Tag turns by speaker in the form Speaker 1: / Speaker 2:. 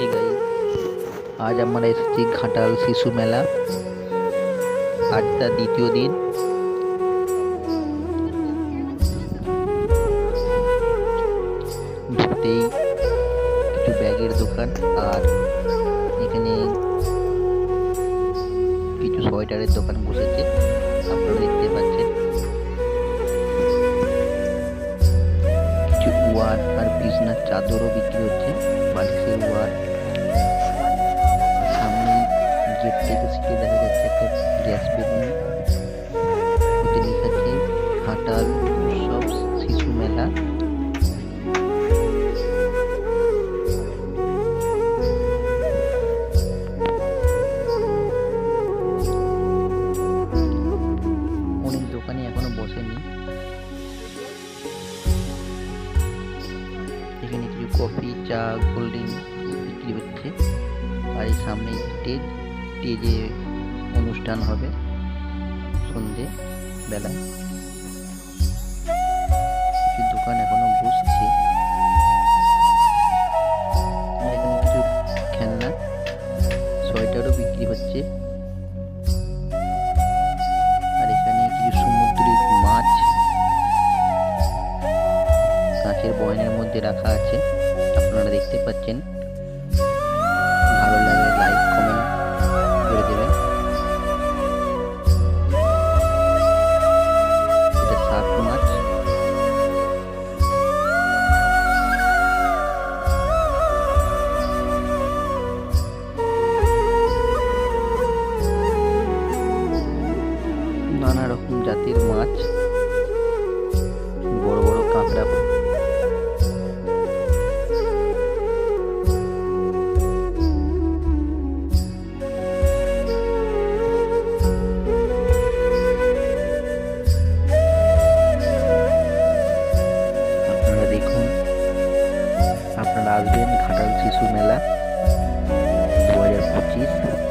Speaker 1: Hi guys, আজ আমরা এসেছি ঘাটাল শিশু মেলা। আজ তার দ্বিতীয় দিন। ঢুকতেই কিছু ব্যাগের দোকান আর এখানে কিছু সোয়েটারের দোকান বসেছে, আপনারা দেখতে পাচ্ছেন। কিছু ওয়ার আর বিছনার চাদরও বিক্রি হচ্ছে, বালিশের ওয়ার। সামনে গেট থেকে সিটে দেখা যাচ্ছে একটা গ্যাস বেলুন, ওতে লেখা আছে ঘাটাল উৎসব শিশু মেলা। অনেক দোকানে এখনো বসেনি। এখানে কিছু কফি, চা, কোল্ড ড্রিঙ্ক বিক্রি হচ্ছে। আর এই সামনে স্টেজে অনুষ্ঠান হবে সন্ধে বেলায়। কিছু দোকান এখনো বসছে। এখানে কিছু খেলনা, সোয়েটারও বিক্রি হচ্ছে। আর এখানে কিছু সমুদ্রিক মাছ কাঁচের বয়ামের মধ্যে রাখা আছে, আপনারা দেখতে পাচ্ছেন। ভালো লাগলে লাইক কমেন্ট করে দেবেন। এটা শার্ক মাছ। নানা রকম জাতের মাছ, বড় বড় কাঁকড়া। আপনারা দেখুন, আপনারা আসবেন ঘাটাল শিশু মেলা 2025।